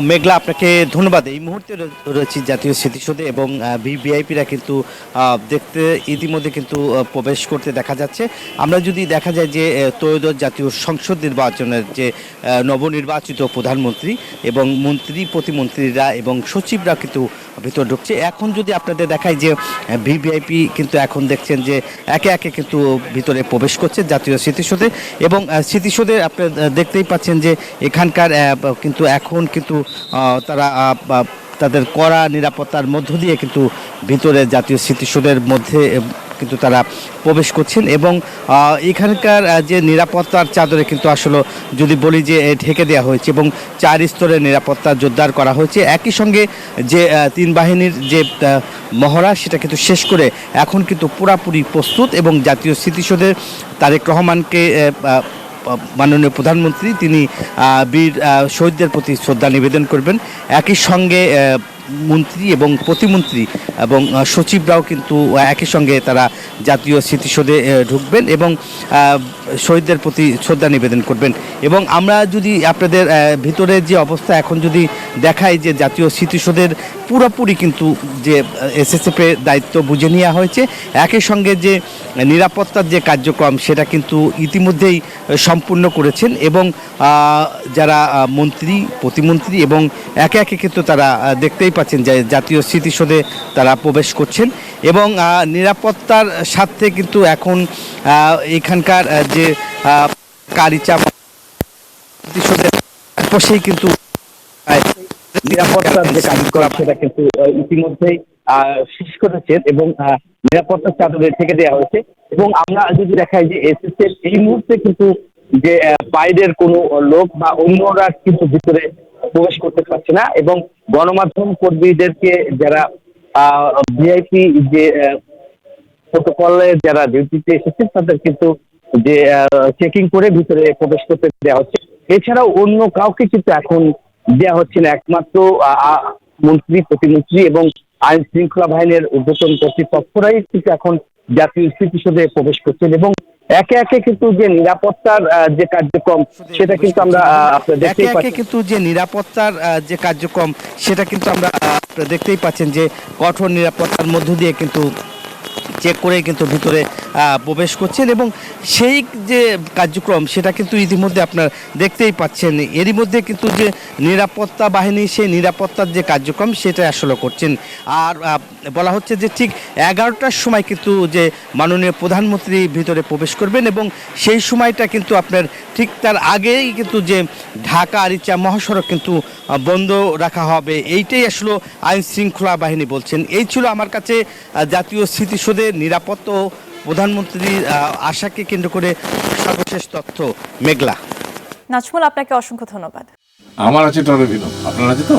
মেঘলা, আপনাকে ধন্যবাদ। এই মুহূর্তে রয়েছি জাতীয় স্মৃতিসৌধে এবং ভিভিআইপিরা কিন্তু দেখতে ইতিমধ্যে কিন্তু প্রবেশ করতে দেখা যাচ্ছে। আমরা যদি দেখা যায় যে ত্রয়োদশ জাতীয় সংসদ নির্বাচনের যে নবনির্বাচিত প্রধানমন্ত্রী এবং মন্ত্রী প্রতিমন্ত্রীরা এবং সচিবরা কিন্তু ভিতর ঢুকছে। এখন যদি আপনাদের দেখায় যে ভিভিআইপি কিন্তু এখন দেখছেন যে একে একে কিন্তু ভিতরে প্রবেশ করছে জাতীয় স্মৃতিসৌধে এবং স্মৃতিসৌধে আপনারা দেখতেই পাচ্ছেন যে এখানকার কিন্তু এখন কিন্তু তারা তাদের কড়া নিরাপত্তার মধ্য দিয়ে কিন্তু ভিতরে জাতীয় স্মৃতিসৌধের মধ্যে কিন্তু তারা প্রবেশ করছেন এবং এখানকার যে নিরাপত্তার চাদরে কিন্তু আসলে যদি বলি যে ঢেকে দেওয়া হয়েছে এবং 4 স্তরের নিরাপত্তা জোরদার করা হয়েছে। একই সঙ্গে যে 3 বাহিনীর যে মহড়া সেটা কিন্তু শেষ করে এখন কিন্তু পুরাপুরি প্রস্তুত এবং জাতীয় স্মৃতিসৌধের তারেক রহমানকে মাননীয় প্রধানমন্ত্রী তিনি বীর শহীদদের প্রতি শ্রদ্ধা নিবেদন করবেন। একই সঙ্গে মন্ত্রী এবং প্রতিমন্ত্রী এবং সচিবরাও কিন্তু একই সঙ্গে তারা জাতীয় স্মৃতিসৌধে ঢুকবেন এবং শহীদদের প্রতি শ্রদ্ধা নিবেদন করবেন। এবং আমরা যদি আপনাদের ভিতরের যে অবস্থা এখন যদি দেখাই যে জাতীয় স্মৃতিসৌধের পুরোপুরি কিন্তু যে এসএসএফের দায়িত্ব বুঝে নেওয়া হয়েছে, একই সঙ্গে যে নিরাপত্তার যে কার্যক্রম সেটা কিন্তু ইতিমধ্যেই সম্পূর্ণ করেছেন এবং যারা মন্ত্রী প্রতিমন্ত্রী এবং একে একে কিন্তু তারা দেখতেই পাচ্ছেন যে জাতীয় স্মৃতিসৌধে তারা প্রবেশ করছেন এবং নিরাপত্তার স্বার্থে কিন্তু এখন এখানকার যে কারিচা স্মৃতিসৌধের পাশেই কিন্তু নিরাপত্তার যে কার্যক্রম সেটা কিন্তু ইতিমধ্যেই শেষ করেছেন এবং নিরাপত্তার চাদরে থেকে দেওয়া হয়েছে। এবং আমরা যদি দেখাই যে এসএসএফ এই মুহূর্তে কিন্তু যে বাইরের কোনো লোক বা অন্যরা কিন্তু ভিতরে প্রবেশ করতে পারছে না এবং গণমাধ্যম কর্মীদেরকে যারা ভিআইপি যে প্রোটোকলে যারা ডিউটিতে এসেছেন তাদের কিন্তু যে চেকিং করে ভিতরে প্রবেশ করতে দেওয়া হচ্ছে। এছাড়াও অন্য কাউকে কিন্তু এখন দেওয়া হচ্ছে না, একমাত্র মন্ত্রী প্রতিমন্ত্রী এবং আইন শৃঙ্খলা বাহিনীর ঊর্ধ্বতন কর্তৃপক্ষরাই কিন্তু এখন জাতীয় স্মৃতিসৌধে প্রবেশ করছেন এবং একে একে কিন্তু যে নিরাপত্তার যে কার্যক্রম সেটা কিন্তু আমরা দেখতেই পাচ্ছি কিন্তু যে নিরাপত্তার যে কার্যক্রম সেটা কিন্তু আমরা দেখতেই পাচ্ছেন যে কঠোর নিরাপত্তার মধ্য দিয়ে কিন্তু চেক করে কিন্তু ভিতরে প্রবেশ করছেন এবং সেই যে কার্যক্রম সেটা কিন্তু ইতিমধ্যে আপনার দেখতেই পাচ্ছেন। এরই মধ্যে কিন্তু যে নিরাপত্তা বাহিনী সেই নিরাপত্তার যে কার্যক্রম সেটা আসলে করছেন। আর বলা হচ্ছে যে ঠিক 11টার সময় কিন্তু যে মাননীয় প্রধানমন্ত্রী ভিতরে প্রবেশ করবেন এবং সেই সময়টা কিন্তু আপনার ঠিক তার আগেই কিন্তু যে ঢাকা আরিচা মহাসড়ক কিন্তু বন্ধ রাখা হবে, এইটাই আসলে আইন শৃঙ্খলা বাহিনী বলছেন। এই ছিল আমার কাছে জাতীয় স্মৃতিসৌধের নিরাপত্তা ও প্রধানমন্ত্রীর আশাকে কেন্দ্র করে সর্বশেষ তথ্য। মেঘলা। নাজমুল, আপনাকে অসংখ্য ধন্যবাদ। আমার আছে টরেভিনো, আপনার আছে তো?